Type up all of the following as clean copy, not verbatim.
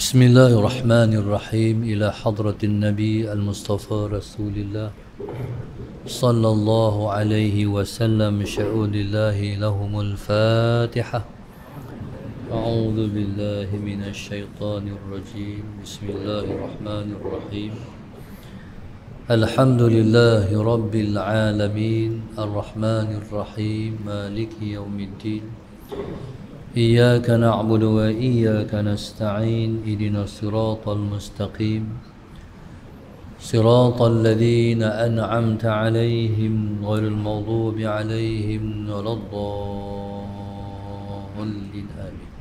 بسم الله الرحمن الرحيم إلى حضرة النبي المصطفى رسول الله صلى الله عليه وسلم شهود الله لهم الفاتحة. أعوذ بالله من الشيطان الرجيم. بسم الله الرحمن الرحيم. الحمد لله رب العالمين الرحمن الرحيم مالك يوم الدين. إياك نعبد وإياك نستعين. اهدنا الصراط المستقيم صراط الذين أنعمت عليهم غير المغضوب عليهم ولا الضالين آمين.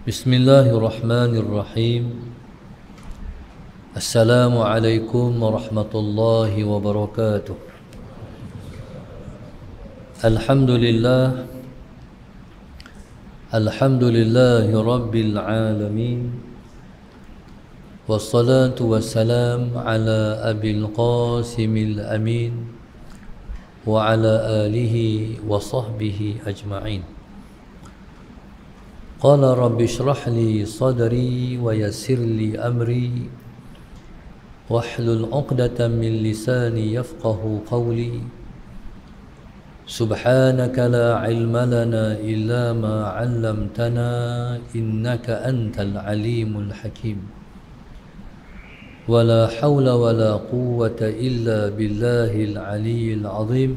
بسم الله الرحمن الرحيم. السلام عليكم ورحمة الله وبركاته. الحمد لله رب العالمين، والصلاة والسلام على أبي القاسم الأمين وعلى آله وصحبه أجمعين. قال رب اشرح لي صدري ويسر لي أمري واحلل عقدة من لساني يفقه قولي. سبحانك لا علم لنا إلا ما علمتنا إنك أنت العليم الحكيم. ولا حول ولا قوة إلا بالله العلي العظيم.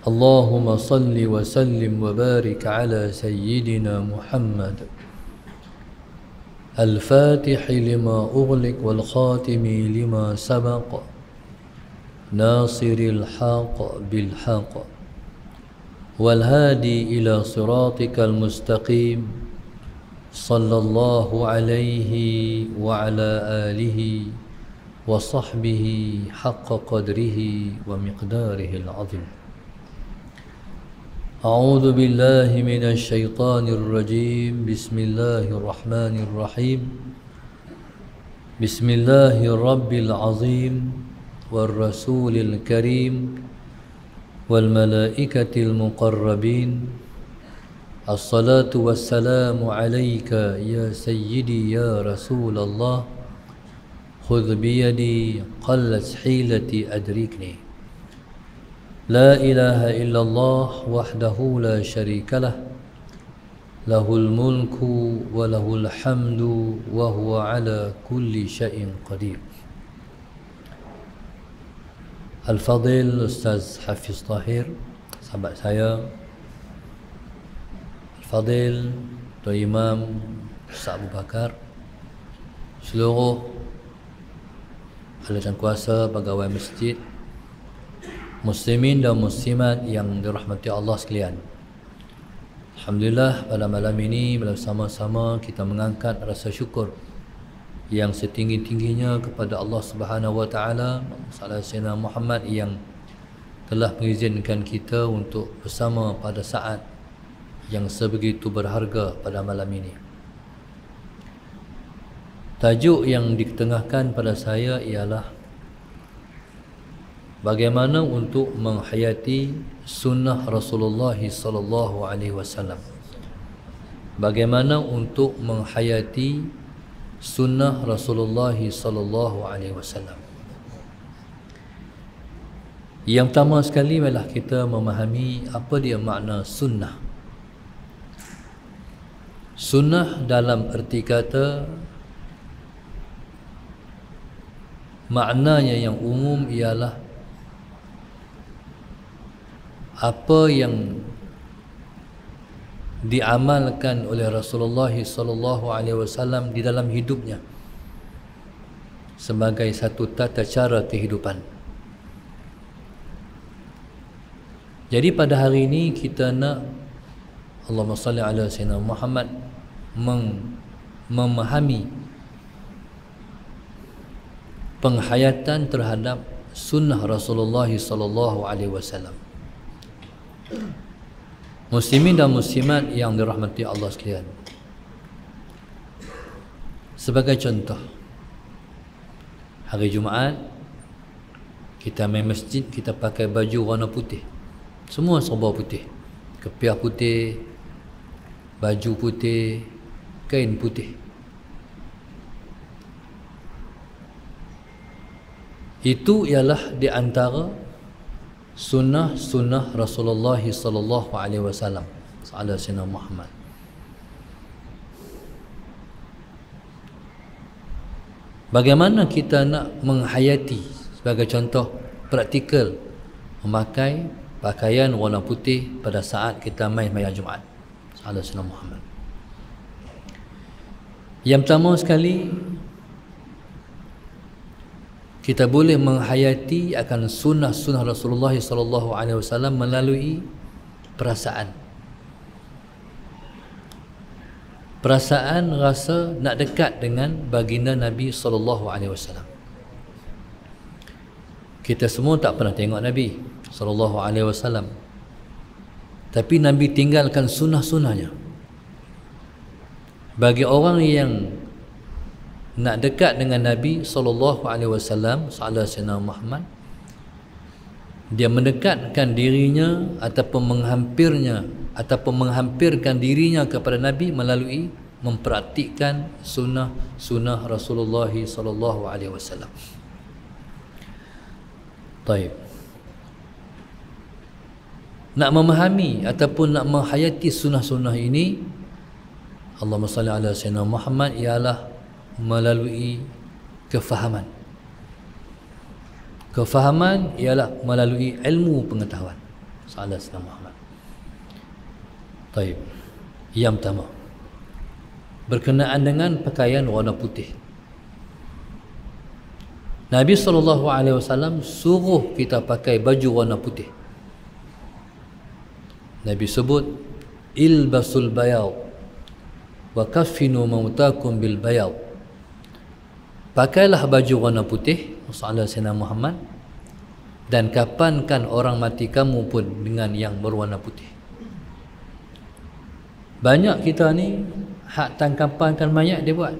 اللهم صل وسلم وبارك على سيدنا محمد الفاتح لما أغلق والخاتم لما سبق ناصر الحق بالحق والهادي إلى صراطك المستقيم صلى الله عليه وعلى آله وصحبه حق قدره ومقداره العظيم. أعوذ بالله من الشيطان الرجيم. بسم الله الرحمن الرحيم. بسم الله الرب العظيم والرسول الكريم والملائكة المقربين. الصلاة والسلام عليك يا سيدي يا رسول الله. خذ بيدي قلت حيلتي أدركني. لا إله إلا الله وحده لا شريك له. له الملك وله الحمد وهو على كل شيء قدير. Al-Fadhil Ustaz Hafiz Tahir, sahabat saya. Al-Fadhil Tuan Imam Ustaz Abu Bakar, seluruh ahli dan kuasa pegawai masjid, muslimin dan muslimat yang dirahmati Allah sekalian. Alhamdulillah, pada malam ini bersama-sama kita mengangkat rasa syukur yang setinggi-tingginya kepada Allah Subhanahu wa taala, Sayyidina Muhammad yang telah mengizinkan kita untuk bersama pada saat yang sebegitu berharga pada malam ini. Tajuk yang diketengahkan pada saya ialah bagaimana untuk menghayati sunnah Rasulullah sallallahu alaihi wasallam. Bagaimana untuk menghayati sunnah Rasulullah sallallahu alaihi wasallam. Yang pertama sekali ialah kita memahami apa dia makna sunnah. Sunnah dalam erti kata maknanya yang umum ialah apa yang diamalkan oleh Rasulullah sallallahu alaihi wasallam di dalam hidupnya sebagai satu tata cara kehidupan. Jadi pada hari ini kita nak Allahumma salli ala sayyidina Muhammad memahami penghayatan terhadap sunnah Rasulullah sallallahu alaihi wasallam. Muslimin dan muslimat yang dirahmati Allah sekalian. Sebagai contoh, hari Jumaat kita main masjid, kita pakai baju warna putih. Semua serba putih. Kepiah putih, baju putih, kain putih. Itu ialah di antara sunnah Rasulullah sallallahu alaihi wasallam, sallallahu alaihi Muhammad. Bagaimana kita nak menghayati, sebagai contoh praktikal, memakai pakaian warna putih pada saat kita main sembahyang Jumaat, sallallahu alaihi Muhammad. Yang pertama sekali, kita boleh menghayati akan sunnah Rasulullah sallallahu alaihi wasallam melalui perasaan. Perasaan rasa nak dekat dengan baginda Nabi sallallahu alaihi wasallam. Kita semua tak pernah tengok Nabi sallallahu alaihi wasallam, tapi Nabi tinggalkan sunnah-sunnahnya. Bagi orang yang nak dekat dengan Nabi sallallahu alaihi wasallam, sallallahu alaihi Muhammad, dia mendekatkan dirinya ataupun menghampirkan dirinya kepada Nabi melalui mempraktikkan sunnah Rasulullah sallallahu alaihi wasallam. Baik. Nak memahami ataupun nak menghayati sunnah-sunnah ini, Allahumma salli ala sayyidina Muhammad, ialah melalui kefahaman. Kefahaman ialah melalui ilmu pengetahuan. Sallallahu alaihi Muhammad. Baik. Yang pertama, berkenaan dengan pakaian warna putih. Nabi SAW suruh kita pakai baju warna putih. Nabi sebut, ilbasul bayad wa kaffinu mautakum bil bayad. Pakailah baju warna putih, sallallahu alaihi Muhammad, dan kapankan orang mati kamu pun dengan yang berwarna putih. Banyak kita ni hak tangkapankan mayat dia buat,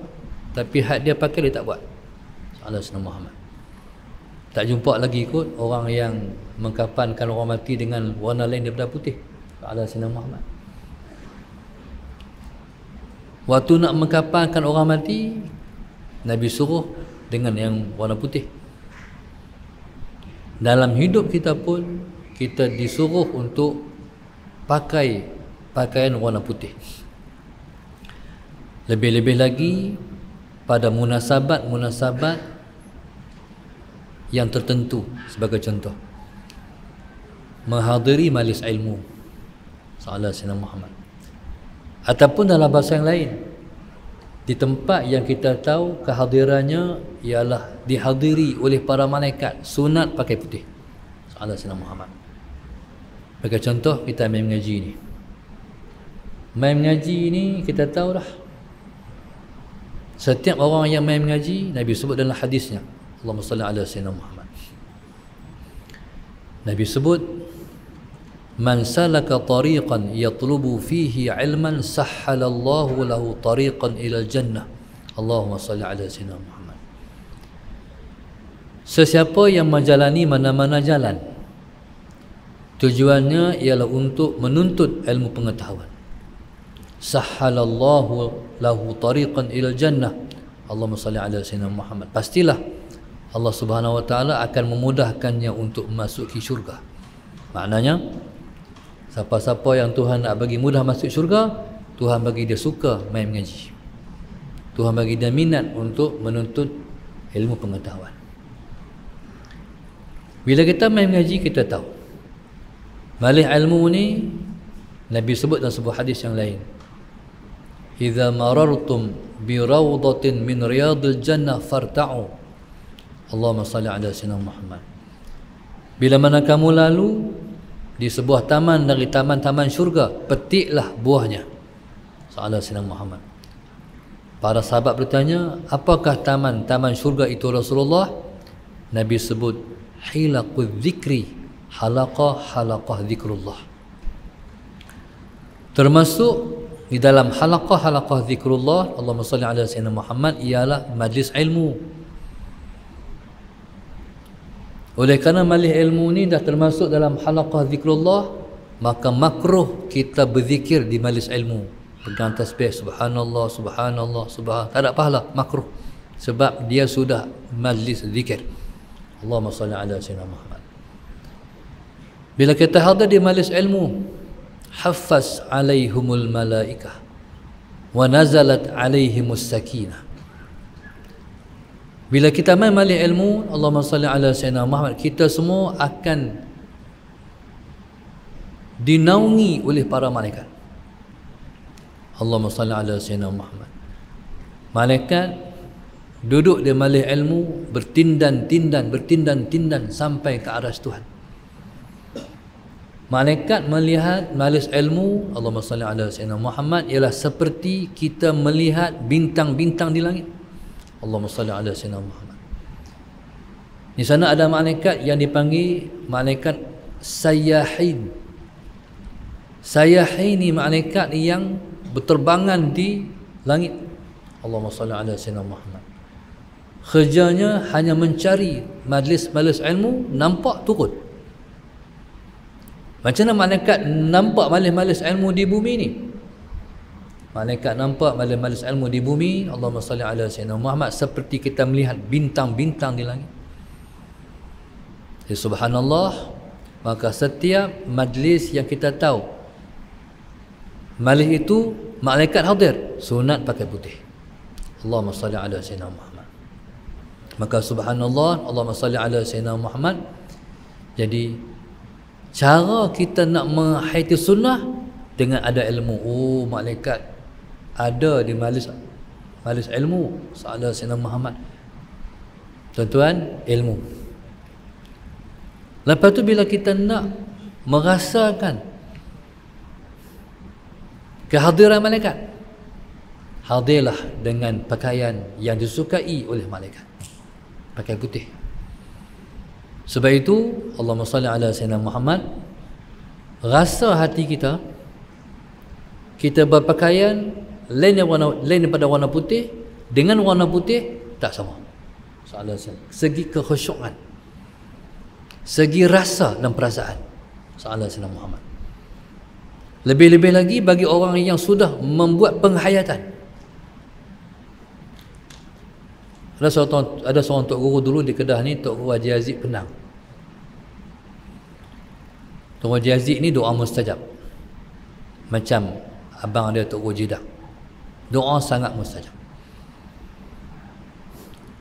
tapi hak dia pakai dia tak buat. Sallallahu alaihi Muhammad. Tak jumpa lagi kot orang yang mengkapankan orang mati dengan warna lain daripada putih. Sallallahu alaihi Muhammad. Waktu nak mengkapankan orang mati, Nabi suruh dengan yang warna putih. Dalam hidup kita pun, kita disuruh untuk pakai pakaian warna putih. Lebih-lebih lagi pada munasabat-munasabat yang tertentu, sebagai contoh menghadiri majlis ilmu, sallallahu alaihi Muhammad, ataupun dalam bahasa yang lain, di tempat yang kita tahu kehadirannya ialah dihadiri oleh para malaikat, sunat pakai putih, sallallahu alaihi Muhammad. Sebagai contoh, kita main mengaji ni. Main mengaji ni kita tahu dah, setiap orang yang main mengaji, Nabi sebut dalam hadisnya, Allahumma salli ala sayyidina Muhammad, Nabi sebut, man salaka tariqan yatlubu fihi ilman sahhalallahu lahu tariqan ila jannah. Allahumma salli ala sayyidina Muhammad. Sesiapa yang menjalani mana-mana jalan, tujuannya ialah untuk menuntut ilmu pengetahuan, sahhalallahu lahu tariqan ila jannah. Allahumma salli ala sayyidina Muhammad. Pastilah Allah Subhanahu wa taala akan memudahkannya untuk memasuki syurga. Maknanya, siapa-siapa yang Tuhan nak bagi mudah masuk syurga, Tuhan bagi dia suka main mengaji. Tuhan bagi dia minat untuk menuntut ilmu pengetahuan. Bila kita main mengaji, kita tahu majlis ilmu ni, Nabi sebut dalam sebuah hadis yang lain, idza marartum bi rawdatin min riyadil jannah farta'u. Allahumma salli ala sayyidina Muhammad. Bila mana kamu lalu di sebuah taman dari taman-taman syurga, petiklah buahnya. Sallallahu alaihi Muhammad. Para sahabat bertanya, apakah taman-taman syurga itu Rasulullah? Nabi sebut, hilaqul dzikri, halaqah zikrullah. Termasuk di dalam halaqah zikrullah, Allahumma salli ala sayyidina Muhammad, ialah majlis ilmu. Oleh kerana majlis ilmu ni dah termasuk dalam halaqah zikrullah, maka makruh kita berzikir di majlis ilmu. pegang tasbih subhanallah subhanallah subhan, tak ada pahala, makruh, sebab dia sudah majlis zikir. Allahumma salli ala sayyidina Muhammad. Bila kita hadir di majlis ilmu, haffaz alaihimul malaikah wa nazalat alaihimus sakinah. Bila kita main majlis ilmu, Allahumma salli ala sayyidina Muhammad, kita semua akan dinaungi oleh para malaikat. Allahumma salli ala sayyidina Muhammad. Malaikat duduk di majlis ilmu bertindan-tindan sampai ke aras Tuhan. Malaikat melihat majlis ilmu, Allahumma salli ala sayyidina Muhammad, ialah seperti kita melihat bintang-bintang di langit. Allahumma salli ala sayyidina Muhammad. Di sana ada malaikat yang dipanggil malaikat sayyahin. Sayyahin ni malaikat yang berterbangan di langit. Allahumma salli ala sayyidina Muhammad. Kerjanya hanya mencari majlis-majlis ilmu, nampak turun. Macam mana malaikat nampak majlis-majlis ilmu di bumi ni? Malaikat nampak majlis-majlis ilmu di bumi, Allahumma salli ala sayyidina Muhammad, seperti kita melihat bintang-bintang di langit. Jadi subhanallah, maka setiap majlis yang kita tahu majlis itu malaikat hadir, sunat pakai putih. Allahumma salli ala sayyidina Muhammad. Maka subhanallah, Allahumma salli ala sayyidina Muhammad. Jadi cara kita nak menghayati sunnah dengan ada ilmu. Oh, malaikat ada di majlis ilmu, sallallahu alaihi Muhammad. Tuan-tuan, ilmu. Lepas tu bila kita nak merasakan kehadiran malaikat, hadirlah dengan pakaian yang disukai oleh malaikat, pakai putih. Sebab itu Allahumma salli ala sayyidina Muhammad, rasa hati kita berpakaian lain daripada warna putih, dengan warna putih tak sama. Segi kekhusyukan, segi rasa dan perasaan, sallallahu alaihi Muhammad. Lebih-lebih lagi bagi orang yang sudah membuat penghayatan. Ada seorang tok guru dulu di Kedah ni, Tok Guru Haji Aziz Penang. Tok Guru Haji Aziz ni doa mustajab. Macam abang dia Tok Guru Jidak. Doa sangat mustajab.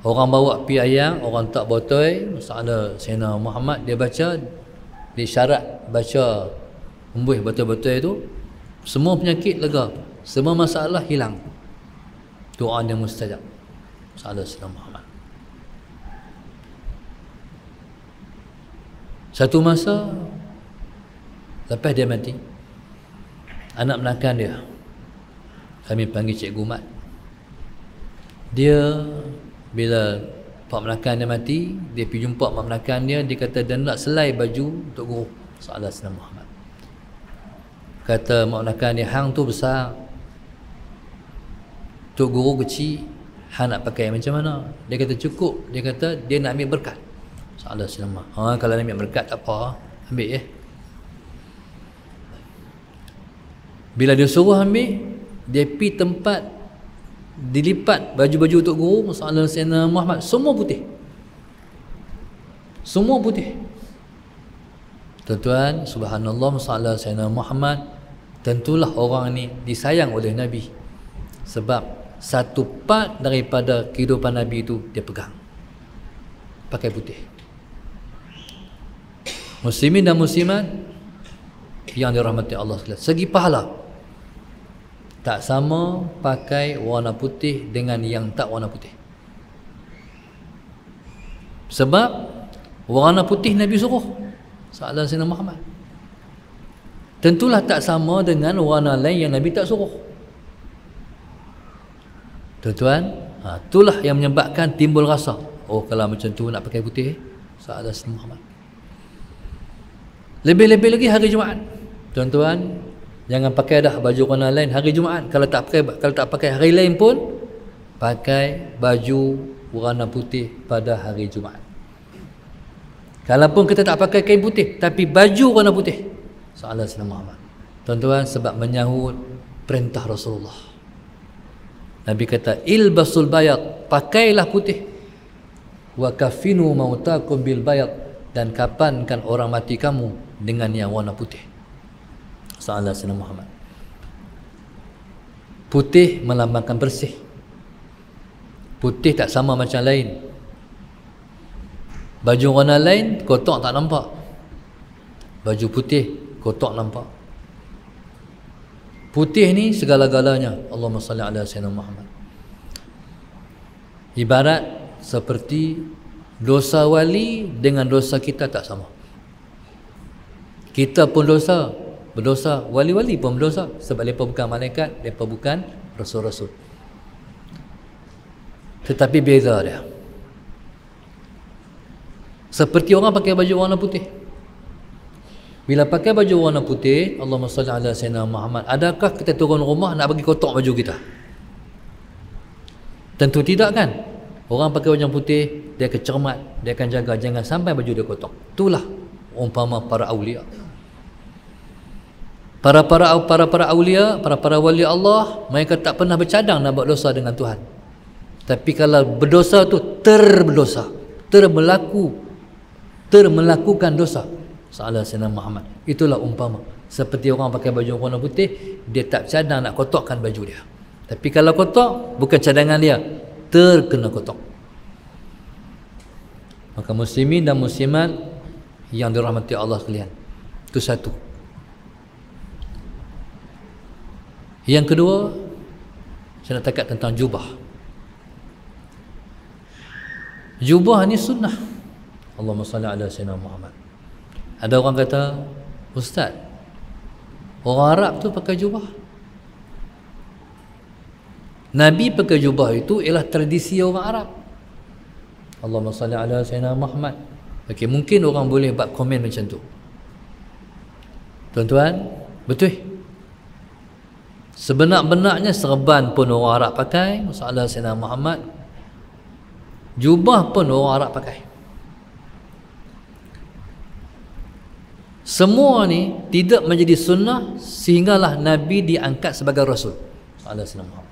Orang bawa pi ayang, orang tak botol, masalah Sayyidina Muhammad, dia baca, dia syarat baca embuih betul-betul itu, semua penyakit lega, semua masalah hilang. Doa dia mustajab. Sallallahu alaihi Muhammad. Satu masa lepas dia mati, anak menakan dia, kami panggil Cikgu Mat, dia bila pak menakan dia mati, dia pergi jumpa mak menakan dia, dia kata dia nak selai baju untuk guru sallallahu alaihi Muhammad. Kata mak menakan dia, hang tu besar, Tok Guru kecil, hang nak pakai macam mana? Dia kata cukup. Dia kata dia nak ambil berkat. Sallallahu alaihi wasallam. Kalau nak ambil berkat tak apa, ambil ya. Bila dia suruh ambil, dia pergi tempat dilipat baju-baju Tok Guru sallallahu alaihi wasallam Muhammad, semua putih. Semua putih. Tuan-tuan, subhanallah, sallallahu alaihi wasallam Muhammad, tentulah orang ni disayang oleh Nabi. Sebab satu part daripada kehidupan Nabi itu dia pegang, pakai putih. Muslimin dan muslimat yang dirahmati Allah sekalian, segi pahala tak sama pakai warna putih dengan yang tak warna putih. Sebab warna putih Nabi suruh sallallahu alaihi Muhammad, tentulah tak sama dengan warna lain yang Nabi tak suruh. Tuan-tuan, itulah yang menyebabkan timbul rasa, oh kalau macam tu nak pakai putih sallallahu alaihi Muhammad. Lebih-lebih lagi hari Jumaat. Tuan-tuan, jangan pakai dah baju warna lain hari Jumaat. Kalau tak pakai hari lain pun, pakai baju warna putih pada hari Jumaat. Kalaupun kita tak pakai kain putih, tapi baju warna putih sallallahu alaihi Muhammad. Tuan-tuan, sebab menyahut perintah Rasulullah. Nabi kata, ilbasul bayad, pakailah putih. Wa kafinu mautakum bil bayad, dan kapankan orang mati kamu dengan yang warna putih. Sallallahu alaihi wasallam Muhammad. Putih melambangkan bersih. Putih tak sama macam lain. Baju warna lain kotak tak nampak. Baju putih kotak nampak. Putih ni segala-galanya. Allahumma salli ala sayyidina Muhammad. Ibarat seperti dosa wali dengan dosa kita tak sama. Kita pun berdosa, wali-wali pun berdosa, sebab mereka bukan malaikat, mereka bukan rasul-rasul. Tetapi beza dia. Seperti orang pakai baju warna putih. Bila pakai baju warna putih, Allahumma salli ala sayyidina Muhammad, adakah kita turun rumah nak bagi kotak baju kita? Tentu tidak kan? Orang pakai baju putih, dia akan cermat, dia akan jaga jangan sampai baju dia kotak. Itulah umpama para awliya. Para awliya, para wali Allah, mereka tak pernah bercadang nak buat dosa dengan Tuhan. Tapi kalau berdosa tu termelakukan dosa. Sallallahu alaihi wasallam Muhammad. Itulah umpama. Seperti orang pakai baju warna putih, dia tak cadang nak kotakkan baju dia. Tapi kalau kotak, bukan cadangan dia, terkena kotak. Maka muslimin dan muslimat yang dirahmati Allah sekalian, itu satu. Yang kedua, saya nak cakap tentang jubah. Jubah ni sunnah. Allahumma salli ala sayyidina Muhammad. Ada orang kata, Ustaz, orang Arab tu pakai jubah. Nabi pakai jubah itu ialah tradisi orang Arab. Allahumma salli ala sayyidina Muhammad. Okey, mungkin orang boleh buat komen macam tu. Tuan-tuan, betul? Sebenar-benarnya serban pun orang Arab pakai, sallallahu alaihi wasallam Muhammad. Jubah pun orang Arab pakai. Semua ni tidak menjadi sunnah sehinggalah Nabi diangkat sebagai Rasul, sallallahu alaihi wasallam Muhammad.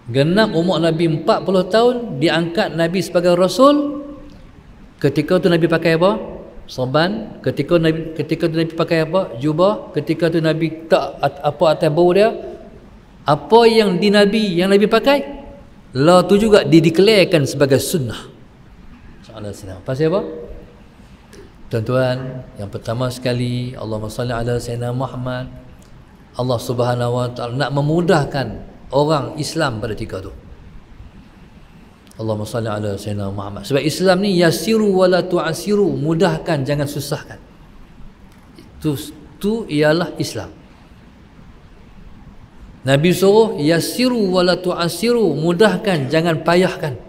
Genap umur Nabi 40 tahun, diangkat Nabi sebagai Rasul. Ketika tu Nabi pakai apa? Serban. Ketika tu Nabi pakai apa? Jubah. Ketika tu Nabi tak apa atas bau dia. Apa yang Nabi pakai, lah tu juga dideklarkan sebagai sunnah. Sallallahu alaihi wasallam. Pasal apa? Tuan-tuan, yang pertama sekali, Allahumma salli ala sayyidina Muhammad. Allah Subhanahu wa taala nak memudahkan orang Islam pada ketika tu. Allahumma salli ala sayyidina Muhammad. Sebab Islam ni yasiru wala tu'asiru, mudahkan jangan susahkan. Itu ialah Islam. Nabi suruh yasiru wala tu'asiru, mudahkan jangan payahkan.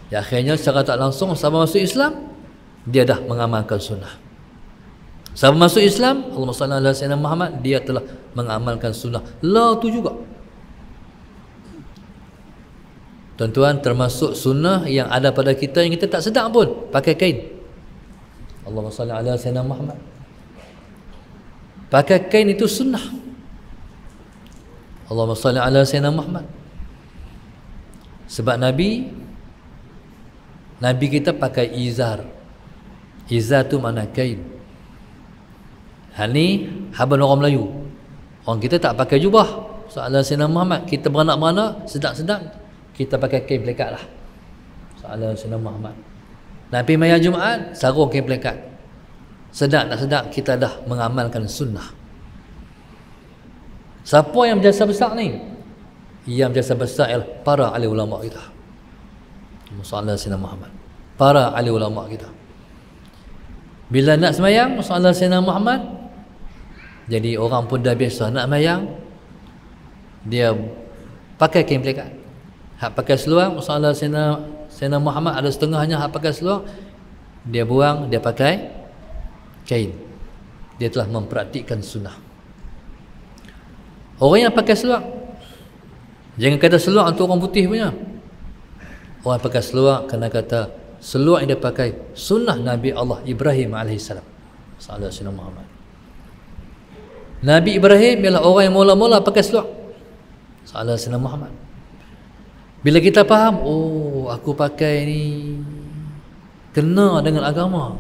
Ya, akhirnya secara tak langsung sama masuk Islam, dia dah mengamalkan sunnah. Sama masuk Islam, Allahumma salli ala sayyidina Muhammad, dia telah mengamalkan sunnah. Lah tu juga. Tuan-tuan, termasuk sunnah yang ada pada kita yang kita tak sedar pun, pakai kain. Allahumma salli ala sayyidina Muhammad. Pakai kain itu sunnah. Allahumma salli ala sayyidina Muhammad. Sebab Nabi kita pakai izar. Izar tu makna kain. Ni haban orang Melayu. Orang kita tak pakai jubah. Sallallahu alaihi wasallam Muhammad. Kita beranak-beranak, sedang-sedang kita pakai kain pelekat lah. Sallallahu alaihi wasallam Muhammad. Nabi Maya Jumaat, sarung kain pelekat. Sedang tak sedang kita dah mengamalkan sunnah. Siapa yang berjasa besar ni? Yang berjasa besar ialah para ahli ulama kita. Sallallahu alaihi wasallam Muhammad. Para ahli ulama kita. Bila nak semayang, sallallahu alaihi wasallam Muhammad, jadi orang pun dah biasa nak semayang, dia pakai kain pelekat. Hak pakai seluar, sallallahu alaihi wasallam Muhammad ada setengahnya hak pakai seluar, dia buang, dia pakai kain. Dia telah mempraktikkan sunnah. Orang yang pakai seluar, jangan kata seluar untuk orang putih punya. Orang pakai seluar kena kata seluar yang dia pakai sunnah Nabi Allah Ibrahim alaihissalam, sallallahu alaihi wasallam Muhammad. Nabi Ibrahim ialah orang yang mula-mula pakai seluar. Salah Sayyidina Muhammad. Bila kita faham, oh aku pakai ni kena dengan agama.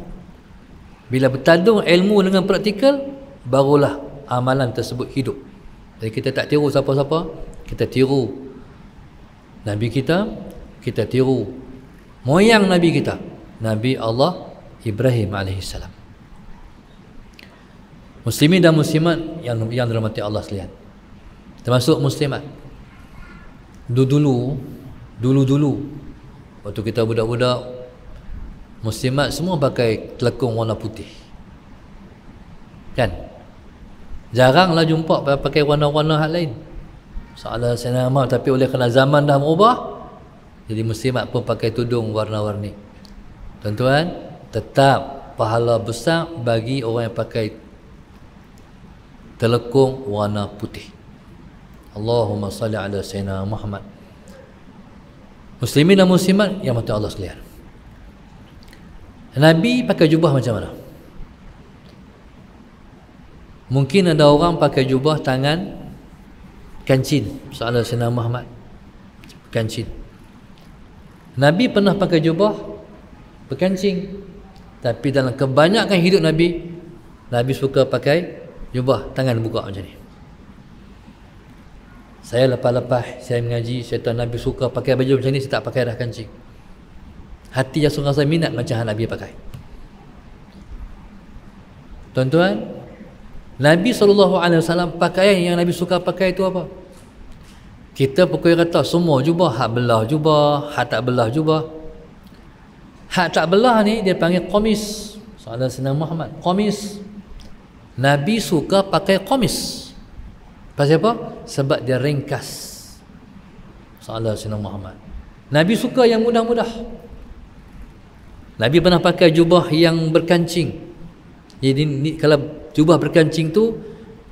Bila bertadung ilmu dengan praktikal, barulah amalan tersebut hidup. Jadi kita tak tiru siapa-siapa, kita tiru Nabi kita, kita tiru moyang Nabi kita, Nabi Allah Ibrahim alaihissalam. Muslimin dan muslimat yang dirahmati Allah sekalian, termasuk muslimat. Dulu waktu kita budak-budak, muslimat semua pakai telekung warna putih, kan? Jaranglah jumpa pakai warna-warna hal lain. Salah saya nama, tapi oleh kerana zaman dah berubah, jadi muslimat pun pakai tudung warna-warni. Tuan-tuan, tetap pahala besar bagi orang yang pakai telekung warna putih. Allahumma salli ala Sayyidina Muhammad. Muslimin dan muslimat yang mati Allah sekalian, Nabi pakai jubah macam mana? Mungkin ada orang pakai jubah tangan kancing. Soalan Sayyidina Muhammad, kancing. Nabi pernah pakai jubah berkancing, tapi dalam kebanyakan hidup Nabi, Nabi suka pakai jubah tangan buka macam ni. Saya lepas-lepas saya mengaji, saya tahu Nabi suka pakai baju macam ni, saya tak pakai dah kancing. Hati yang rasa minat macam Nabi pakai. Tuan-tuan, Nabi SAW pakaian yang Nabi suka pakai itu apa? Kita pukul kata semua jubah, hak belah jubah, hak tak belah jubah. Hak tak belah ni dia panggil qamis. Soalan Sayyidina Muhammad, qamis. Nabi suka pakai qamis. Pasal apa? Sebab dia ringkas. Soalan Sayyidina Muhammad. Nabi suka yang mudah-mudah. Nabi pernah pakai jubah yang berkancing. Jadi ni, kalau jubah berkancing tu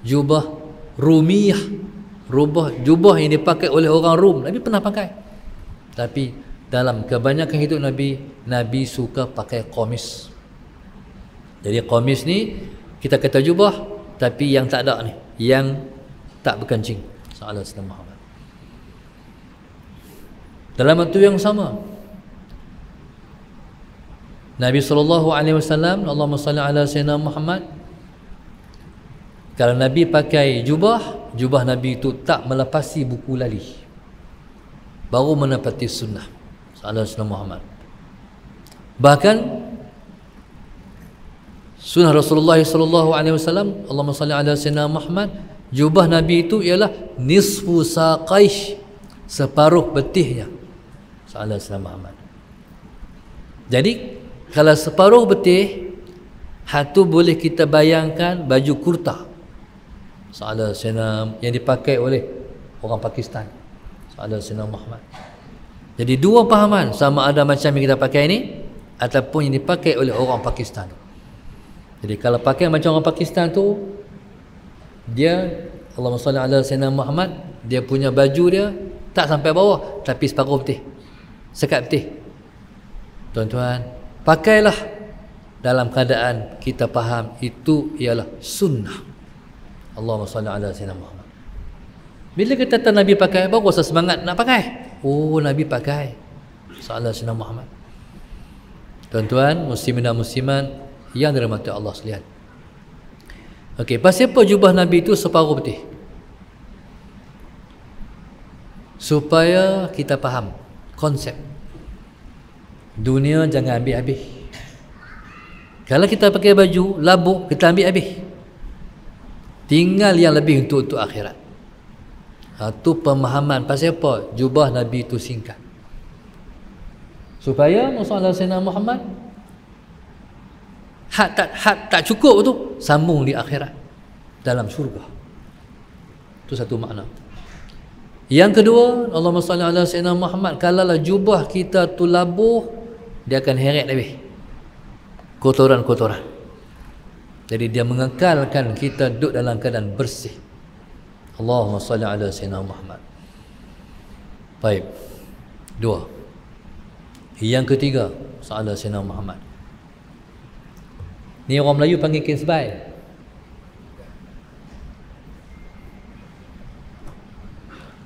jubah Rumiyah, jubah yang dipakai oleh orang Rum. Nabi pernah pakai. Tapi dalam kebanyakan hidup Nabi, Nabi suka pakai qamis. Jadi qamis ni kita kata jubah, tapi yang tak ada ni, yang tak berkancing. Salah Sayyidina Muhammad. Dalam waktu yang sama, Nabi SAW, Allahumma salli ala Sayyidina Muhammad, kalau Nabi pakai jubah Nabi itu tak melepasi buku lali, baru menepati sunnah. Salah Sayyidina Muhammad. Bahkan sunnah Rasulullah SAW, Allahumma salli ala Sayyidina Muhammad, jubah Nabi itu ialah nisfu saqaish, separuh betihnya. Salah Sayyidina Muhammad. Jadi kalau separuh betih, hatu boleh kita bayangkan baju kurta. Salah Sayyidina yang dipakai oleh orang Pakistan. Salah Sayyidina Muhammad. Jadi dua pahaman, sama ada macam yang kita pakai ni ataupun yang dipakai oleh orang Pakistan. Jadi kalau pakai macam orang Pakistan tu, dia Allahumma salli ala Sayyidina Muhammad, dia punya baju dia tak sampai bawah, tapi separuh betih, sekat betih. Tuan-tuan, pakailah dalam keadaan kita faham itu ialah sunnah. Allahumma salli ala Sayyidina Muhammad. Bila kita tahu Nabi pakai, baru rasa semangat nak pakai. Oh, Nabi pakai. Salah Sayyidina Muhammad. Tuan-tuan, muslimin dan muslimat yang dirahmati Allah sekalian. Okey, pasal apa jubah Nabi itu separuh betih? Supaya kita faham konsep dunia jangan ambil habis. Kalau kita pakai baju labuk, kita ambil habis. Tinggal yang lebih untuk akhirat. Itu pemahaman pasal apa jubah Nabi itu singkat. Supaya Muhammad Sayyidina Muhammad hak tak cukup tu sambung di akhirat dalam syurga. Itu satu makna. Yang kedua, Allahumma salli ala Sayyidina Muhammad, kalaulah jubah kita tu labuh, dia akan heret lebih kotoran-kotoran. Jadi dia mengekalkan kita duduk dalam keadaan bersih. Allahumma salli ala Sayyidina Muhammad. Baik. Dua. Yang ketiga, salah Sayyidina Muhammad. Ni orang Melayu panggil kinsbai.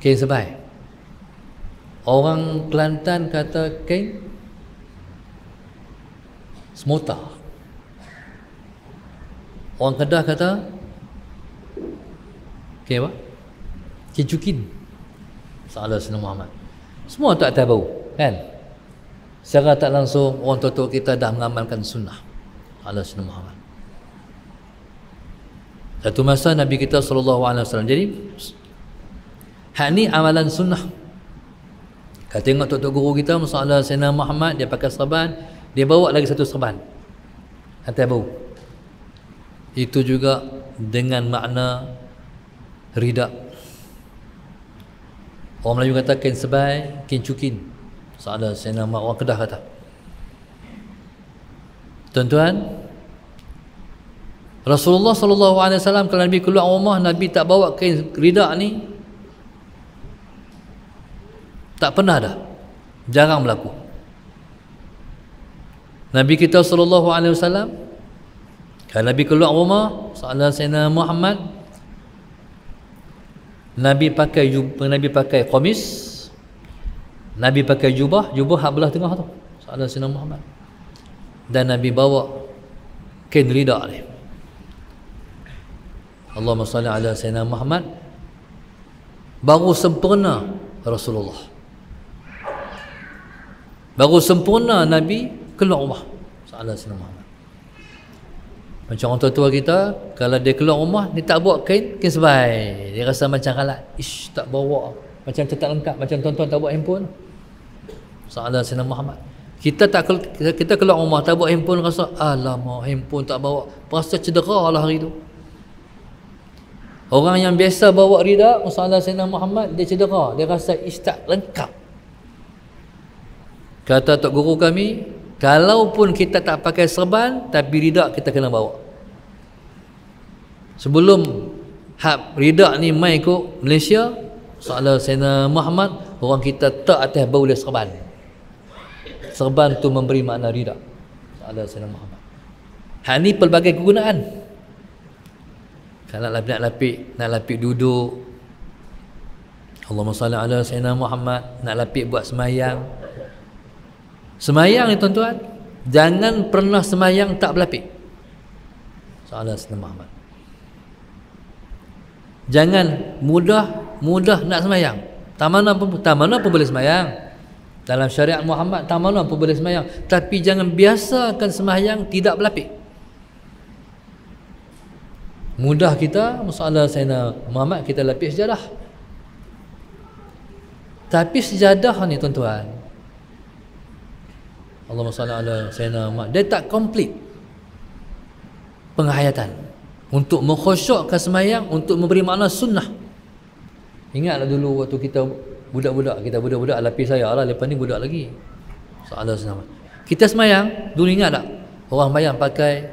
kain sebai. Orang Kelantan kata kain semota. Orang Kedah kata kain apa? Kain cukin. Salah Sayyidina Muhammad. Semua tak tahu kan? Secara tak langsung orang tua-tua kita dah mengamalkan sunnah ala Sayyidina Muhammad. Satu masa Nabi kita SAW, jadi hak ni amalan sunnah. Kalau tengok tok-tok guru kita masalah Sayyidina Muhammad, dia pakai serban, dia bawa lagi satu serban atas bau. Itu juga dengan makna rida. Orang Melayu kata kain sebai, kain cukin. Masalah Sayyidina Muhammad, orang Kedah kata. Tuan-tuan, Rasulullah SAW kalau Nabi keluar rumah, Nabi tak bawa kain rida ni, tak pernah dah, jarang berlaku. Nabi kita SAW kalau Nabi keluar rumah, Sayyidina Muhammad, Nabi pakai qamis, Nabi pakai jubah hak belah tengah tu, Sayyidina Muhammad, dan Nabi bawa kain rida ni. Allahumma salli ala Sayyidina Muhammad. Baru sempurna Rasulullah, baru sempurna Nabi keluar rumah Sayyidina Muhammad. Macam orang tua-tua kita, kalau dia keluar rumah, dia tak bawa kain sebai, dia rasa macam kalat. Ish, tak bawa, macam tak lengkap. Macam tuan-tuan tak bawa handphone Sayyidina Muhammad. Kita keluar rumah tak bawa handphone, rasa alamak, handphone tak bawa, rasa cedera lah hari tu. Orang yang biasa bawa rida masalah Sayyidina Muhammad, dia cedera, dia rasa ish tak lengkap. Kata tok guru kami, kalaupun kita tak pakai serban tapi rida kita kena bawa. Sebelum hak rida ni mai ke Malaysia, soalan Sayyidina Muhammad, orang kita tak atas bau dia serban. Serban tu memberi makna rida. Soalan Sayyidina Muhammad. Hak ni pelbagai kegunaan. Kalau nak lapik duduk, Allahumma salli ala Sayyidina Muhammad, nak lapik buat semayang. Semayang ni tuan-tuan, jangan pernah semayang tak berlapik. Salah Sayyidina Muhammad. Jangan mudah nak semayang. Tak mana pun boleh semayang. Dalam syariat Muhammad, tak mana pun boleh semayang. Tapi jangan biasakan semayang tidak berlapik. Mudah kita, masalah Sayyidina Muhammad, kita lapis sejadah. Tapi sejadah ni tuan-tuan, Allahumma salli ala Sayyidina Muhammad, dia tak komplit penghayatan untuk mengkhusyukkan semayang, untuk memberi makna sunnah. Ingatlah dulu waktu kita budak-budak lapis saya lah, lepas ni budak lagi. Salah Sayyidina Muhammad. Kita semayang, dulu ingat tak? Orang bayang pakai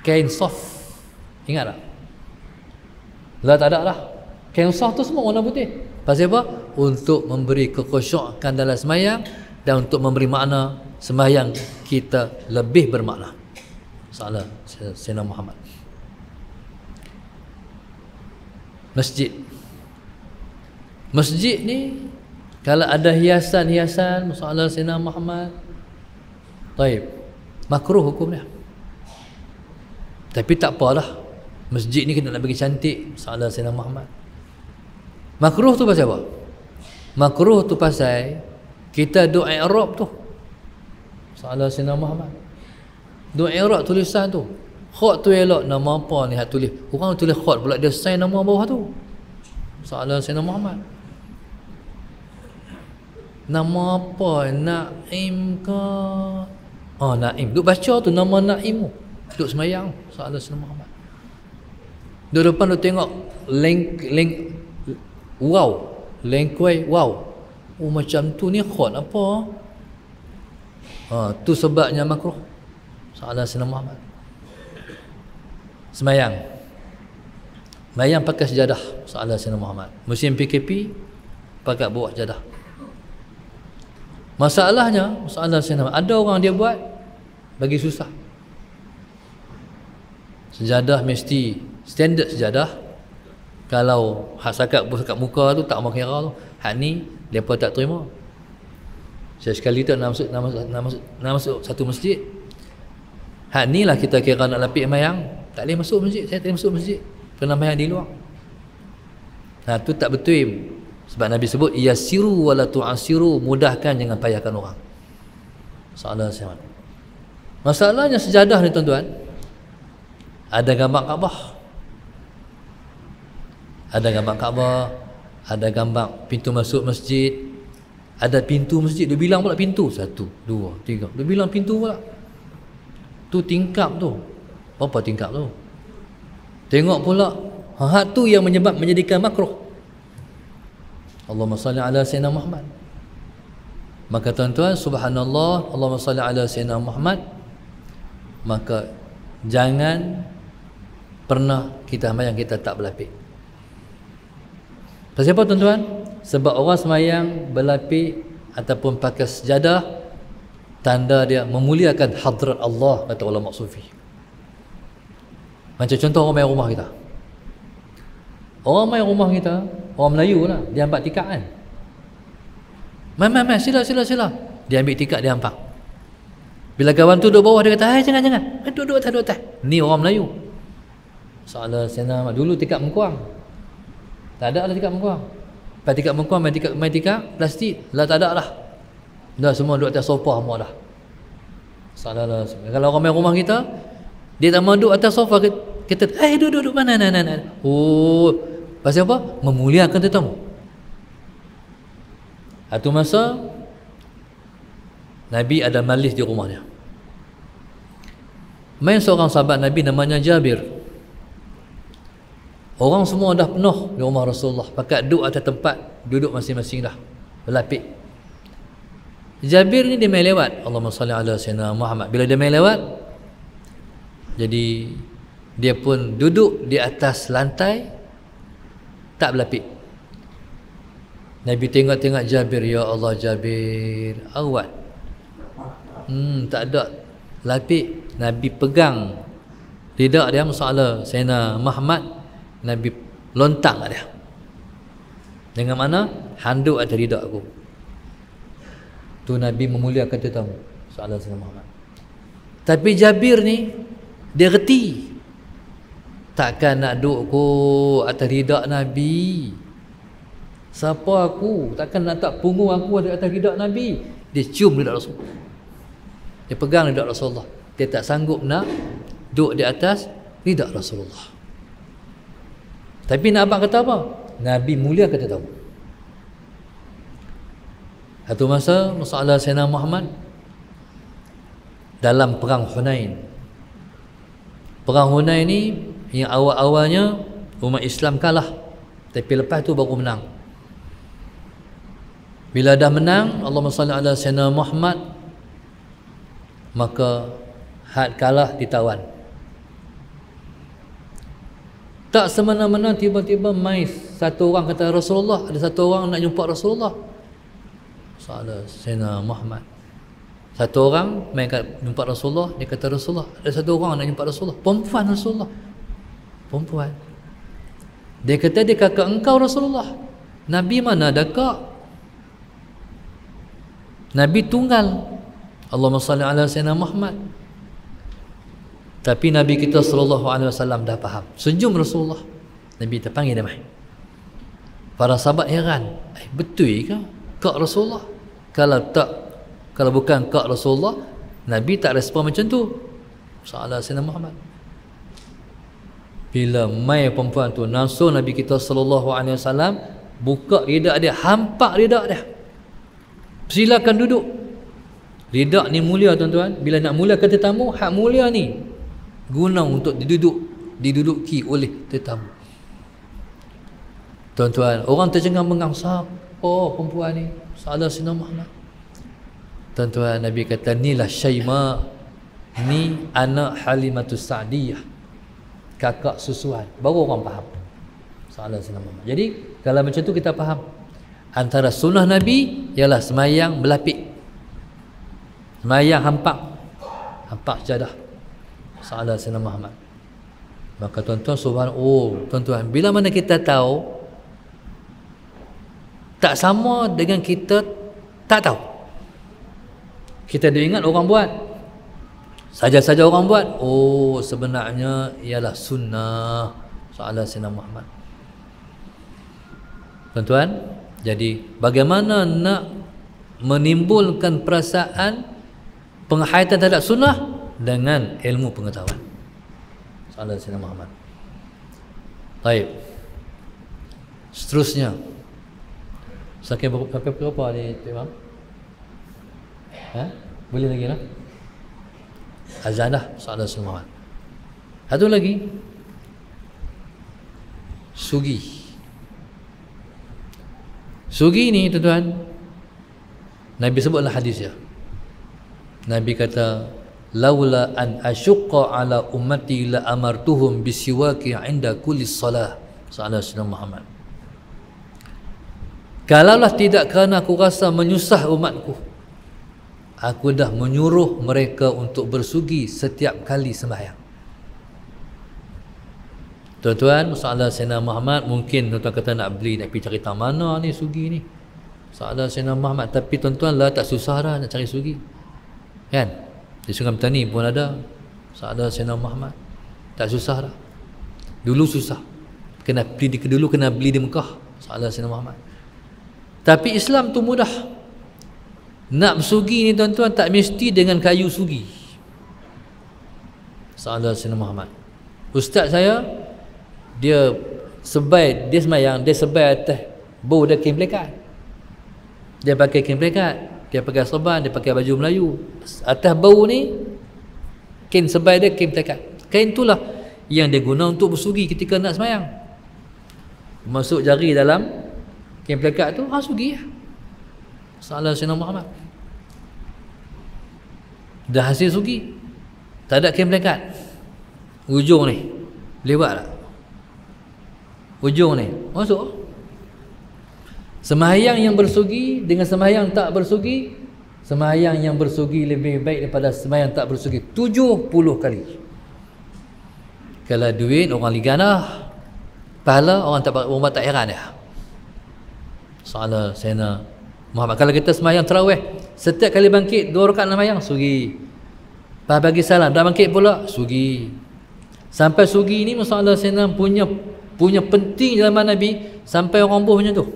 kain soft, ingat tak? Dah tak ada lah. Kain soft tu semua warna putih. Pasal apa? Untuk memberi kekhusyukan dalam semayang dan untuk memberi makna semayang kita lebih bermakna. Salah Sayyidina Muhammad. Masjid ni kalau ada hiasan-hiasan masalah Sayyidina Muhammad, taib, makruh hukumnya. Tapi tak apalah, masjid ni kena nak bagi cantik salah Sayyidina Muhammad. Makruh tu pasal apa? Makruh tu pasal kita doa i'rab tu salah Sayyidina Muhammad. Doa i'rab tulisan tu, khat tu elok, nama apa ni hak tulis. Orang tulis khat pula dia sign nama bawah tu. Salah Sayyidina Muhammad. Nama apa? Naim ke? Naim. Duk baca tu nama Naim tu. Duk semayang salah Sayyidina Muhammad. Duk depan duk tengok lengkuai wow. Oh macam tu ni khot apa? Tu sebabnya makruh. Salah Sayyidina Muhammad. Semayang pakai sejadah salah Sayyidina Muhammad. Musim PKP pakai bawah sejadah. Masalahnya salah Sayyidina Muhammad, ada orang dia buat bagi susah. Sejadah mesti standard sejadah, Kalau hak zakat kat muka tu tak mau kira tu. Hak ni depa tak terima. Saya sekali tu nak masuk satu masjid. Hak ni lah kita kira nak lapik mayang, tak boleh masuk masjid. Saya tak boleh masuk masjid. Kena mayang di luar. Nah, tu tak betul. Sebab Nabi sebut yasiru wala tu'asiru, mudahkan jangan payahkan orang. Masalahnya sejadah ni tuan-tuan, ada gambar Kaabah. Ada gambar Kaabah, ada gambar pintu masuk masjid, ada pintu masjid, dia bilang pula pintu 1, 2, 3. Dia bilang pintu pula. Tu tingkap tu. Berapa tingkap tu? Tengok pula, hak tu yang menjadikan makruh. Allahumma salli ala sayyidina Muhammad. Maka tuan-tuan, subhanallah, Allahumma salli ala sayyidina Muhammad. Maka jangan pernah kita sembahyang kita tak berlapik. Pasal apa tuan-tuan? Sebab orang sembahyang berlapik ataupun pakai sejadah, tanda dia memuliakan hadrat Allah, kata ulama sufi. Macam contoh orang main rumah kita. Orang main rumah kita, orang Melayu lah, dia ambil tikar kan. Mai, sila. Dia ambil tikar, dia ampak. Bila kawan tu duduk bawah, dia kata, jangan. Duduk atas. Ni orang Melayu. Soalan sana dulu tikar mengkuang. Tak ada lah tikar mengkuang. Lepas tikar mengkuang, main tikar plastik. Lah tak ada lah. Dah semua duduk atas sofa semua dah. Salah. Kalau orang main rumah kita, dia tak mau duduk atas sofa, kita duduk mana. Oh, pasal apa? Memuliakan tetamu. Satu masa Nabi ada majlis di rumahnya. Main seorang sahabat Nabi namanya Jabir. Orang semua dah penuh di rumah Rasulullah, pakat duduk atas tempat duduk masing-masing dah, berlapik. Jabir ni dia main lewat, Allahumma salli ala sayyidina Muhammad. Bila dia main lewat, jadi dia pun duduk di atas lantai, tak berlapik. Nabi tengok Jabir, ya Allah Jabir, awat. Tak ada lapik. Nabi pegang lidah dia, masalah Sayyidina Muhammad, Nabi lontak kat dia. Dengan mana? Handuk atas lidah aku. Tu Nabi memuliakan tetamu, masalah Sayyidina Muhammad. Tapi Jabir ni, dia reti. Takkan nak duduk ko atas lidah Nabi. Siapa aku? Takkan nak tak punggung aku ada atas lidah Nabi. Dia cium lidah Rasulullah. Dia pegang lidah Rasulullah. Dia tak sanggup nak duduk di atas lidah Rasulullah. Tapi nak abang kata apa? Nabi mulia kata tahu. Satu masa masalah Sayyidina Muhammad dalam perang Hunain. Perang Hunain ni yang awal-awalnya umat Islam kalah, tapi lepas tu baru menang. Bila dah menang, Allahumma salli ala sayyidina Muhammad, maka had kalah ditawan. Tak semena-mena tiba-tiba mai satu orang kata Rasulullah, ada satu orang nak jumpa Rasulullah. Salah sayyidina Muhammad. Satu orang mai jumpa Rasulullah, dia kata Rasulullah, ada satu orang nak jumpa Rasulullah. Perempuan Rasulullah. Perempuan. Dia kata dia kakak engkau Rasulullah. Nabi mana ada kak? Nabi tunggal. Allahumma salli ala sayyidina Muhammad. Tapi Nabi kita sallallahu alaihi wasallam dah faham. Senyum Rasulullah. Nabi terpanggil dia mai. Para sahabat heran. Betul ke kak Rasulullah? Kalau bukan kak Rasulullah, Nabi tak respon macam tu. Sallallahu sayyidina Muhammad. Bila mai perempuan tu, langsung Nabi kita sallallahu alaihi wasallam buka lidah dia, hampak lidah dia. Silakan duduk. Lidah ni mulia tuan-tuan. Bila nak mulakan tetamu, hak mulia ni guna untuk diduduki oleh tetamu. Tuan-tuan, orang tercengang-bengang, siapa perempuan ni? Salah Sayyidina Muhammad. Tuan-tuan, Nabi kata inilah Syaima, ni anak Halimatus Sa'diyah, kakak susuan. Baru orang faham Salah Sayyidina Muhammad. Jadi kalau macam tu kita faham, antara sunnah Nabi ialah semayang berlapik, semayang hampak jadah. Salah Sayyidina Muhammad. Maka tuan-tuan tuan-tuan, bila mana kita tahu, tak sama dengan kita tak tahu. Kita dah ingat orang buat, saja-saja orang buat, sebenarnya ialah sunnah soalan Sayyidina Muhammad. Tuan-tuan, jadi bagaimana nak menimbulkan perasaan penghayatan terhadap sunnah dengan ilmu pengetahuan soalan Sayyidina Muhammad. Baik, seterusnya sampai berapa ni Tuan Imam? Boleh lagi lah. Azan dah soalan Sayyidina Muhammad. Satu lagi, sugi. Sugi ni tuan-tuan, Nabi sebutlah hadis ya. Nabi kata, laula an asyqa ala ummati la amartuhum bisiwaki 'inda kulli salah. Soalan Sayyidina Muhammad. Kalaulah tidak kerana aku rasa menyusah umatku, aku dah menyuruh mereka untuk bersugi setiap kali sembahyang. Tuan-tuan, soalan Sayyidina Muhammad, mungkin tuan-tuan kata nak beli, nak pergi cari tak mana ni sugi ni. Soalan Sayyidina Muhammad, tapi tuan-tuan lah tak susah dah nak cari sugi. Kan? Di Sungai Petani pun ada soalan Sayyidina Muhammad. Tak susah dah. Dulu susah. Dulu kena beli di Mekah soalan Sayyidina Muhammad. Tapi Islam tu mudah. Nak bersugi ni tuan-tuan tak mesti dengan kayu sugi. Soalan Sayyidina Muhammad. Ustaz saya, dia semayang, dia sebai atas bau dia kain pelekat. Dia pakai kain pelekat, dia pakai serban, dia pakai baju Melayu. Atas bau ni kain sebai dia kain pelekat. Kain itulah yang dia guna untuk bersugi ketika nak semayang. Masuk jari dalam kain pelekat tu, sugi lah. Soalan Sayyidina Muhammad. Dah hasil sugi, tak ada kain pelekat, ujung ni lewat tak? Ujung ni masuk. Sembahyang yang bersugi dengan sembahyang tak bersugi, sembahyang yang bersugi lebih baik daripada sembahyang tak bersugi 70 kali. Kalau duit orang liganah, pahala orang tak heran dia. Soalan Sayyidina Muhammad. Kalau kita sembahyang tarawih, setiap kali bangkit 2 rakaat sembahyang sugi, lepas bagi salam dah bangkit pula sugi. Sampai sugi ni masalah Sayyidina punya penting zaman Nabi, sampai orang buh macam tu.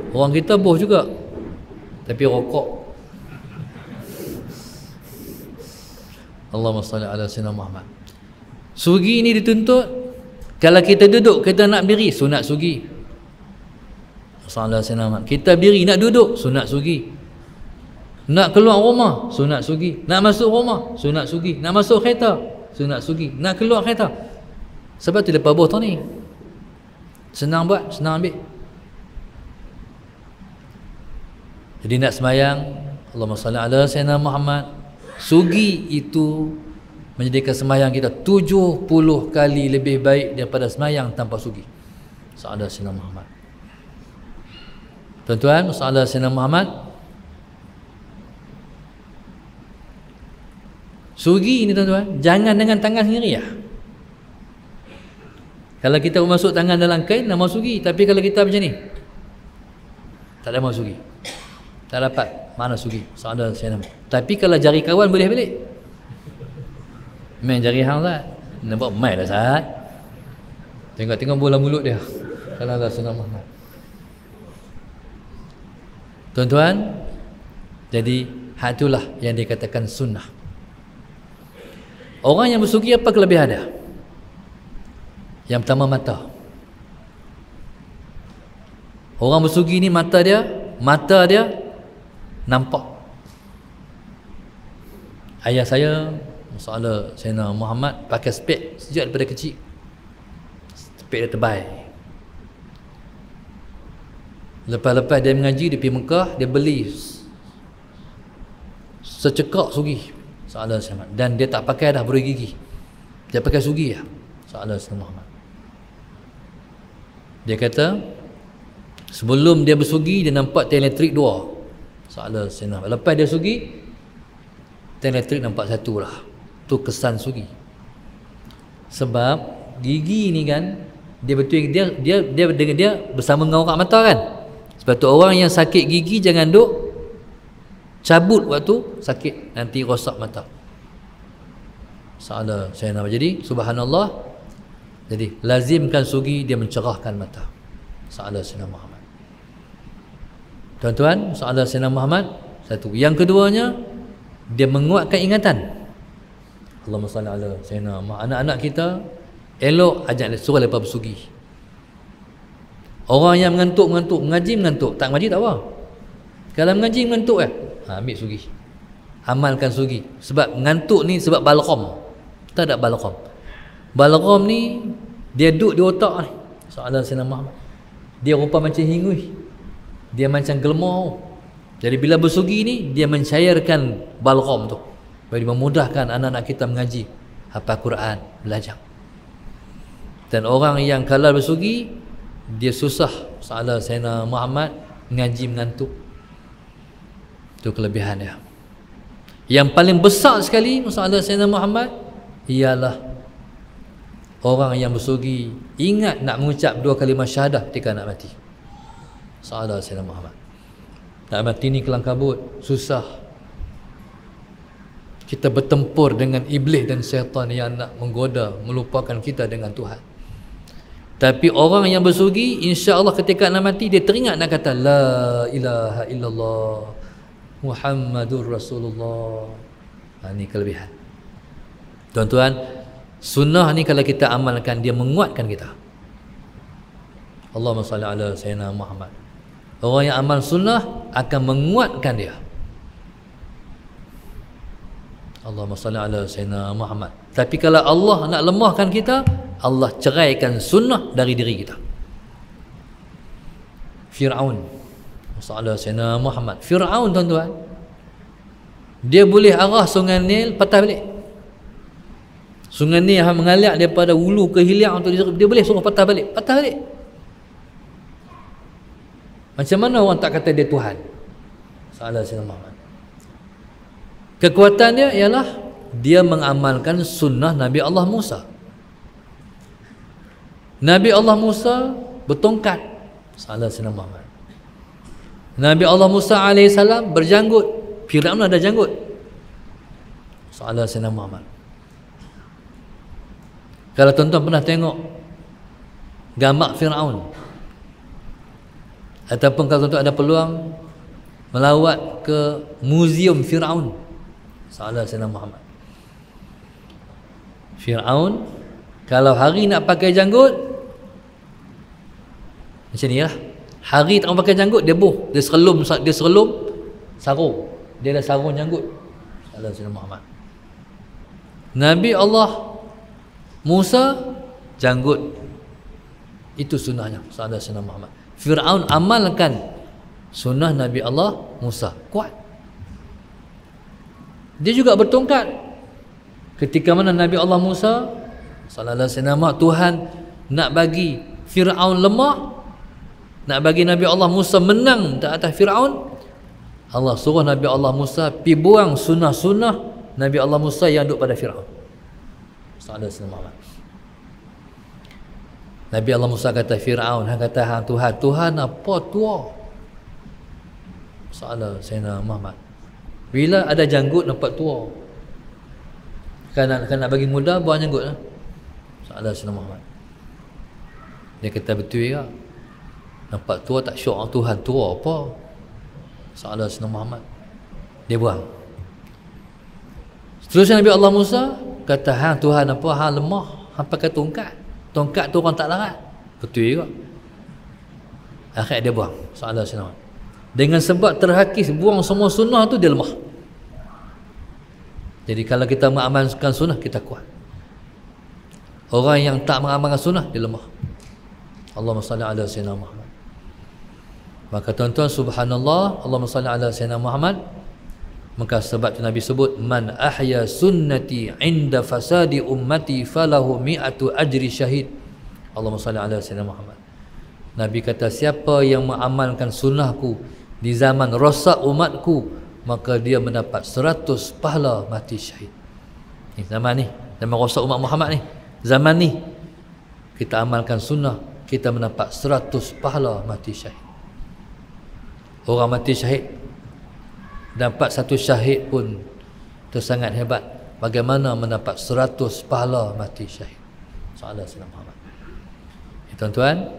Orang kita buh juga, tapi rokok. Allahumma salli ala Sayyidina Muhammad. Sugi ni dituntut, kalau kita duduk, kita nak berdiri, sunat sugi. Salah Sayyidina Muhammad. Kita berdiri nak duduk, sunat sugi. Nak keluar rumah, sunat sugi. Nak masuk rumah, sunat sugi. Nak masuk kereta, sunat sugi. Nak keluar kereta. Sebab tu lepas buh ni senang buat, senang ambil. Jadi nak semayang, Allahumma salli ala Sayyidina Muhammad, sugi itu menjadikan semayang kita 70 kali lebih baik daripada semayang tanpa sugi. Soalan Sayyidina Muhammad. Tuan-tuan, soalan Sayyidina Muhammad, sugi ni tuan-tuan, jangan dengan tangan sendiri ya. Kalau kita masuk tangan dalam kain, nak mau sugi. Tapi kalau kita macam ni, tak ada mau sugi, tak dapat mana sugi. Soalan Sayyidina Muhammad. Tapi kalau jari kawan boleh balik. Main jari hang tak? Nampak main dah saat. Tengok-tengok bola mulut dia. Kalau ada Sayyidina Muhammad. Tuan-tuan, jadi hak itulah yang dikatakan sunnah. Orang yang bersugi apa kelebihan dia? Yang pertama, mata. Orang bersugi ni mata dia nampak. Ayah saya, masalah Sayyidina Muhammad, pakai spek sejak daripada kecil. Spek dia tebal. Lepas-lepas dia mengaji, dia pergi Mekah, dia beli secekak sugi. Soalan Sayyidina Muhammad. Dan dia tak pakai dah beruang gigi, dia pakai sugi lah. Soalan Sayyidina Muhammad. Dia kata sebelum dia bersugi dia nampak tiang elektrik 2. Soalan Sayyidina. Lepas dia sugi tiang elektrik nampak 1 lah. Tu kesan sugi. Sebab gigi ni kan dia betul dia dengan dia bersama dengan orang mata kan. Sebab tu orang yang sakit gigi jangan duk cabut waktu sakit, nanti rosak mata. Soalan Sayyidina. Jadi subhanallah, jadi lazimkan sugi, dia mencerahkan mata. Soalan Sayyidina Muhammad. Tuan-tuan, soalan Sayyidina Muhammad satu. Yang keduanya, dia menguatkan ingatan. Allahumma salli ala Sayyidina Muhammad. Anak-anak kita elok ajak suruh lepas bersugi. Orang yang mengantuk, mengaji mengantuk, tak mengaji tak apa. Kalau mengaji mengantuk ambil sugi. Amalkan sugi. Sebab mengantuk ni sebab balgham. Tak ada balgham. Balgham ni dia duduk di otak ni. Soalan Sayyidina Muhammad. Dia rupa macam hingui. Dia macam gelmau. Jadi bila bersugi ni dia mencairkan balgham tu. Bagi memudahkan anak-anak kita mengaji, hafal Quran, belajar. Dan orang yang kalau bersugi dia susah. Soalan Sayyidina Muhammad mengaji mengantuk. Itu kelebihan dia. Yang paling besar sekali soalan Sayyidina Muhammad ialah orang yang bersugi ingat nak mengucap 2 kalimah syahadah ketika nak mati. Soalan Sayyidina Muhammad. Nak mati ni kelang kabut, susah. Kita bertempur dengan iblis dan syaitan yang nak menggoda, melupakan kita dengan Tuhan. Tapi orang yang bersugi, insya-Allah ketika nak mati dia teringat nak kata la ilaha illallah Muhammadur Rasulullah. Ini kelebihan. Tuan-tuan, sunnah ni kalau kita amalkan dia menguatkan kita. Allahumma salli ala Sayyidina Muhammad. Orang yang amal sunnah akan menguatkan dia. Allahumma salli ala Sayyidina Muhammad. Tapi kalau Allah nak lemahkan kita, Allah ceraikan sunnah dari diri kita. Fir'aun, sallallahu Sayyidina Muhammad. Fir'aun tuan-tuan, dia boleh arah sungai Nil patah balik. Sungai Nil yang mengalir daripada hulu ke hilir untuk dia boleh suruh patah balik. Patah balik. Macam mana orang tak kata dia Tuhan? Sallallahu Sayyidina Muhammad. Kekuatan dia ialah dia mengamalkan sunnah Nabi Allah Musa. Nabi Allah Musa bertongkat. Sallallahu Sayyidina Muhammad. Nabi Allah Musa AS berjanggut. Fir'aun ada janggut. Sallallahu Sayyidina Muhammad. Kalau tuan-tuan pernah tengok gambar Fir'aun, ataupun kalau tuan-tuan ada peluang melawat ke muzium Fir'aun, Sallallahu Sayyidina Muhammad. Fir'aun kalau hari nak pakai janggut macam ni lah. Hari tak pakai janggut dia buh, dia serelum sarung. Dia ada sarung janggut. Sallallahu Sayyidina Muhammad. Nabi Allah Musa janggut. Itu sunnahnya. Sallallahu Sayyidina Muhammad. Fir'aun amalkan sunnah Nabi Allah Musa. Kuat. Dia juga bertongkat. Ketika mana Nabi Allah Musa Sallallahu Sayyidina Muhammad, Tuhan nak bagi Fir'aun lemah, nak bagi Nabi Allah Musa menang di atas Fir'aun, Allah suruh Nabi Allah Musa pi buang sunnah-sunnah Nabi Allah Musa yang duduk pada Fir'aun. Sallallahu Sayyidina Muhammad. Nabi Allah Musa kata Fir'aun, hang kata hang Tuhan, Tuhan apa tua? Sallallahu Sayyidina Muhammad. Bila ada janggut nampak tua. Kan nak bagi muda buang janggut lah. Sallallahu Sayyidina Muhammad. Dia kata betul ya. Nampak tua tak syok Tuhan tua apa? Sallallahu Sayyidina Muhammad. Dia buang. Seterusnya Nabi Allah Musa kata hang Tuhan apa? Hang lemah, hang pakai tongkat. Tongkat tu orang tak larat. Betul juga. Akhirnya dia buang. Sallallahu Alaihi Wasallam. Dengan sebab terhakis buang semua sunnah tu dia lemah. Jadi kalau kita mengamalkan sunnah kita kuat. Orang yang tak mengamalkan sunnah dia lemah. Allahumma salli ala Sayyidina Muhammad. Maka tuan-tuan subhanallah, Allahumma salli ala Sayyidina Muhammad. Maka sebab tu Nabi sebut man ahya sunnati inda fasadi ummati falahu mi'atu ajri syahid. Allahumma salli ala Sayyidina Muhammad. Nabi kata, siapa yang mengamalkan sunnahku di zaman rosak umatku, maka dia mendapat 100 pahala mati syahid. Ni zaman ni, zaman rosak umat Muhammad ni, zaman ni kita amalkan sunnah, kita mendapat 100 pahala mati syahid. Orang mati syahid dapat satu syahid pun itu sangat hebat. Bagaimana mendapat 100 pahala mati syahid? Soalan Sayyidina Muhammad. Tuan-tuan,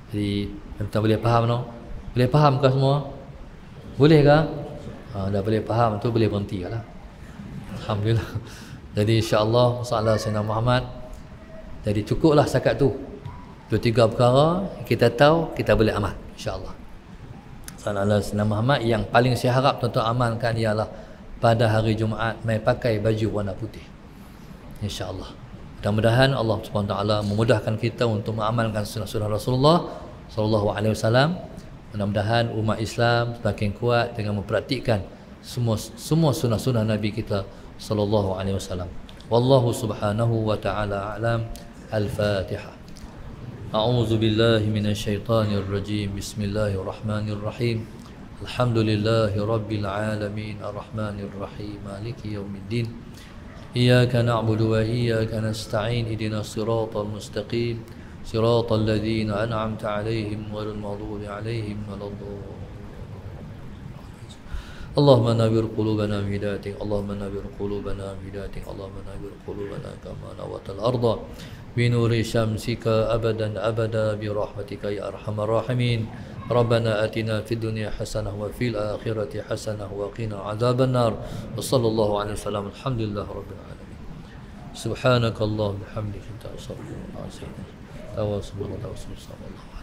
jadi tuan boleh faham no? Boleh faham ke semua? Boleh ke? Dah boleh faham tu, boleh berhenti lah. Alhamdulillah. Jadi insya-Allah soalan Sayyidina Muhammad, jadi cukuplah setakat tu. 2-3 perkara kita tahu, kita boleh amal insya-Allah. Salam Sayyidina Muhammad yang paling saya harap tuan-tuan amalkan ialah pada hari Jumaat mai pakai baju warna putih. Insya-Allah. Mudah-mudahan Allah Subhanahu Wa Taala memudahkan kita untuk mengamalkan sunnah-sunnah Rasulullah sallallahu alaihi wasallam. Mudah-mudahan umat Islam semakin kuat dengan mempraktikkan semua sunnah-sunnah Nabi kita sallallahu alaihi wasallam. Wallahu subhanahu wa ta'ala a'lam. Al-Fatihah. أعوذ بالله من الشيطان الرجيم بسم الله الرحمن الرحيم الحمد لله رب العالمين الرحمن الرحيم مالك يوم الدين إياك نعبد وإياك نستعين اهدنا الصراط المستقيم صراط الذين أنعمت عليهم غير المغضوب عليهم ولا الضالين اللهم نور قلوبنا بهدايتك اللهم نور قلوبنا بهدايتك اللهم نور قلوبنا كما نورت الأرض بنور شمسك أبدا أبدا برحمتك يا أرحم الراحمين ربنا آتنا في الدنيا حسنة وفي الآخرة حسنة وقنا عذاب النار وصلى الله عليه وسلم الحمد لله رب العالمين سبحانك اللهم وبحمدك أنت أستغفرك وأتوب إليك.